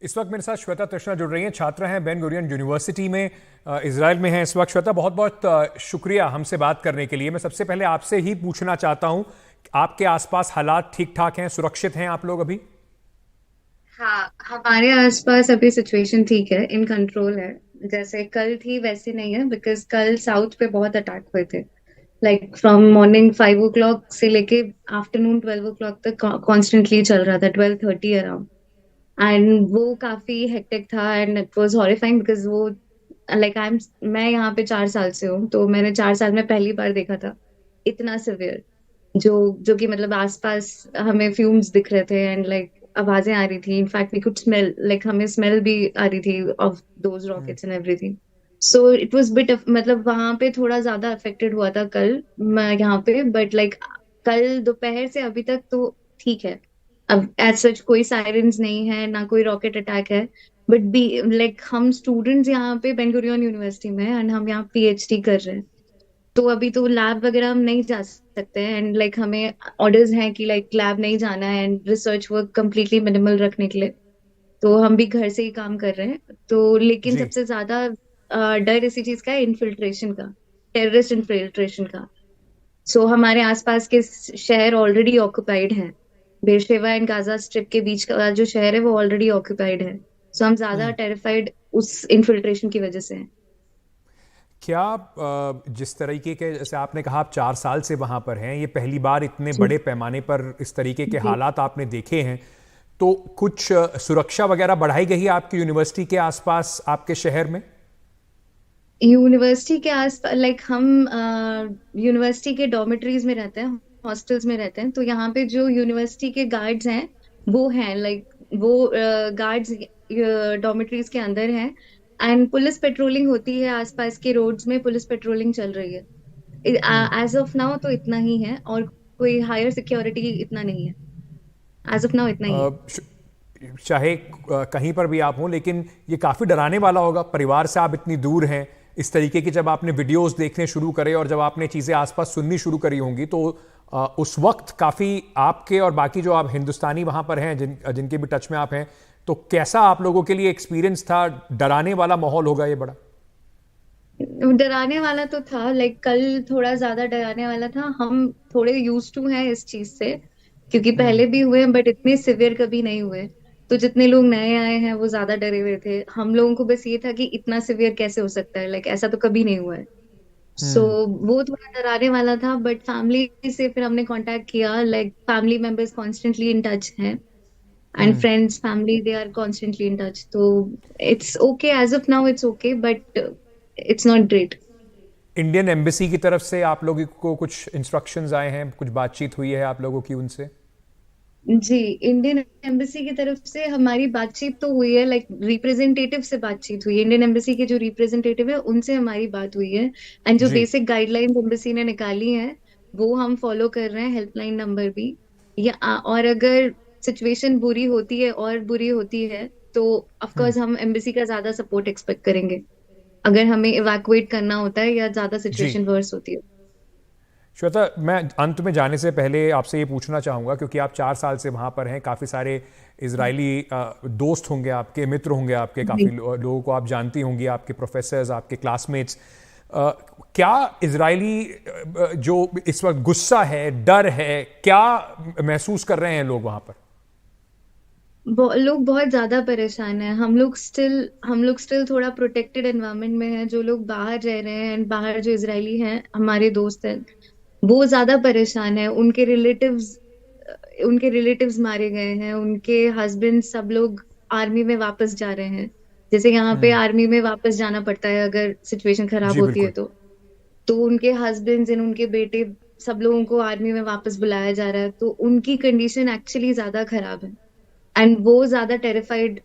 इस वक्त मेरे साथ श्वेता तृष्णा जुड़ रही हैं, छात्र हैं बेन गुरियन यूनिवर्सिटी में, इजराइल में हैं इस वक्त। श्वेता, बहुत बहुत शुक्रिया हमसे बात करने के लिए। मैं सबसे पहले आपसे ही पूछना चाहता हूं, आपके आसपास हालात ठीक ठाक हैं, सुरक्षित हैं आप लोग अभी? हाँ, हमारे आसपास अभी सिचुएशन ठीक है, इन कंट्रोल है। जैसे कल थी वैसे नहीं है, बिकॉज कल साउथ पे बहुत अटैक हुए थे। लाइक फ्रॉम मॉर्निंग 5 o'clock से लेके आफ्टरनून 12 o'clock तक कॉन्स्टेंटली चल रहा था, 12:30 अराउंड। एंड वो काफी हेक्टिक था and it was horrifying because वो लाइक मैं यहाँ पे 4 साल से हूँ, तो मैंने 4 साल में पहली बार देखा था इतना सिवियर। जो जो कि मतलब आसपास हमें फ्यूम्स दिख रहे थे एंड लाइक आवाजें आ रही थी। In fact we could smell, like हमें स्मेल भी आ रही थी of those hmm. Rockets and everything. So it was bit, मतलब वहां पे थोड़ा ज्यादा अफेक्टेड हुआ था कल मैं यहाँ पे, बट लाइक कल दोपहर से अभी तक तो ठीक है। अब एज सच कोई सायरन्स नहीं है, ना कोई रॉकेट अटैक है। बट बी लाइक हम स्टूडेंट्स यहाँ पे बेन गुरियन यूनिवर्सिटी में हैं एंड हम यहाँ पीएचडी कर रहे हैं। तो अभी तो लैब वगैरह हम नहीं जा सकते हैं एंड लाइक हमें ऑर्डर्स हैं कि लाइक लैब नहीं जाना है and research work completely minimal रखने के लिए। तो हम भी घर से ही काम कर रहे हैं। तो लेकिन जी। सबसे ज्यादा डर इसी चीज का है, इन्फिल्ट्रेशन का, टेररिस्ट इन्फिल्ट्रेशन का। सो हमारे आसपास के शहर ऑलरेडी ऑक्युपाइड हैं। बेरशेवा एंड गाजा स्ट्रिप के बीच का जो शहर है वो ऑलरेडी ऑक्युपाइड है। सो हम ज्यादा हम्म। टेरिफाइड उस इन्फिल्ट्रेशन की वजह से हैं। क्या जिस तरीके के, जैसे आपने कहा आप 4 साल से वहां पर हैं, ये पहली बार इतने जी बड़े पैमाने पर इस तरीके के जी। हालात आपने देखे हैं, तो कुछ सुरक्षा वगैरह बढ़ाई गई है आपकी यूनिवर्सिटी के आसपास, आपके शहर में? यूनिवर्सिटी के आस लाइक हम यूनिवर्सिटी के डॉर्मेटरीज में रहते हैं, हॉस्टल्स में रहते हैं। तो यहाँ पे जो यूनिवर्सिटी के गार्ड्स हैं वो हैं, लाइक वो गार्ड्स डॉर्मेटरीज के अंदर हैं। एंड पुलिस पेट्रोलिंग होती है, आसपास के रोड्स में पुलिस पेट्रोलिंग चल रही है। हम्म। एज ऑफ नाउ तो इतना ही है, और कोई हायर सिक्योरिटी इतना नहीं है। एज ऑफ नाउ इतना ही है। अ, श- चाहे कहीं पर भी आप हों, लेकिन ये काफ़ी डराने वाला होगा, परिवार से आप इतनी दूर हैं, इस तरीके की जब आपने वीडियोस देखने शुरू करे और जब आपने चीज़ें आसपास सुननी शुरू करी होंगी, तो उस वक्त काफ़ी आपके और बाकी जो आप हिंदुस्तानी वहाँ पर हैं, जिनके भी टच में आप हैं, तो कैसा आप लोगों के लिए एक्सपीरियंस था? डराने वाला माहौल होगा ये बड़ा। डराने वाला तो था, लाइक कल थोड़ा ज्यादा डराने वाला था। हम थोड़े यूज टू हैं इस चीज से, क्योंकि हम्म। पहले भी हुए बट इतने सिवियर कभी नहीं हुए। तो जितने लोग नए आए हैं वो ज्यादा डरे हुए थे। हम लोगों को बस ये था कि इतना सिवियर कैसे हो सकता है, लाइक ऐसा तो कभी नहीं हुआ है। सो हम्म। वो थोड़ा डराने वाला था। बट फैमिली से फिर हमने कांटेक्ट किया, like family members constantly in touch हैं and hmm. Friends family they are constantly in touch. तो it's okay, as of now it's okay, but it's not great. Indian embassy की तरफ से आप लोगों को कुछ इंस्ट्रक्शंस आए हैं, कुछ बातचीत हुई है आप लोगों की उनसे? जी, इंडियन एम्बेसी की तरफ से हमारी बातचीत तो हुई है, लाइक रिप्रेजेंटेटिव से बातचीत हुई है। इंडियन एम्बेसी के जो रिप्रेजेंटेटिव है उनसे हमारी बात हुई है। एंड जो जी। बेसिक गाइडलाइंस एम्बेसी ने निकाली है वो हम फॉलो कर रहे हैं, हेल्पलाइन नंबर भी। और अगर सिचुएशन बुरी होती है और बुरी होती है तो ऑफ हम्म। कोर्स हम एम्बेसी का ज्यादा सपोर्ट एक्सपेक्ट करेंगे, अगर हमें इवैक्यूएट करना होता है या ज्यादा जी। सिचुएशन वर्स होती है। श्वेता, मैं अंत में जाने से पहले आपसे ये पूछना चाहूँगा, क्योंकि आप 4 साल से वहाँ पर हैं, काफ़ी सारे इजरायली दोस्त होंगे आपके, मित्र होंगे आपके, काफ़ी जी। लोगों को आप जानती होंगी, आपके प्रोफेसर्स, आपके क्लासमेट्स। क्या इजरायली जो इस वक्त गुस्सा है, डर है, क्या महसूस कर रहे हैं लोग वहाँ पर? लोग बहुत ज्यादा परेशान हैं। हम लोग स्टिल थोड़ा प्रोटेक्टेड एनवायरनमेंट में हैं। जो लोग बाहर रह रहे हैं and बाहर जो इजरायली हैं हमारे दोस्त हैं, वो ज्यादा परेशान है। उनके रिलेटिव्स मारे गए हैं, उनके हस्बैंड सब लोग आर्मी में वापस जा रहे हैं। जैसे यहाँ पे हम्म। आर्मी में वापस जाना पड़ता है अगर सिचुएशन खराब जी होती है बिल्कुल। तो उनके हस्बैंड्स एंड उनके बेटे, सब लोगों को आर्मी में वापस बुलाया जा रहा है। तो उनकी कंडीशन एक्चुअली ज्यादा खराब है एंड वो ज्यादा टेरिफाइड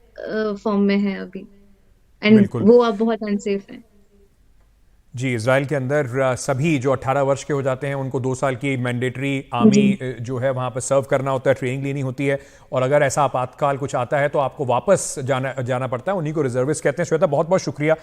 फॉर्म में है अभी। एंड बिल्कुल। वो अब बहुत अनसेफ है। जी, इज़राइल के अंदर सभी जो 18 वर्ष के हो जाते हैं उनको 2 साल की मैंडेटरी आर्मी जी जो है वहाँ पर सर्व करना होता है, ट्रेनिंग लेनी होती है, और अगर ऐसा आपातकाल कुछ आता है तो आपको वापस जाना जाना पड़ता है, उन्हीं को रिजर्विस्ट कहते हैं। श्वेता, बहुत बहुत शुक्रिया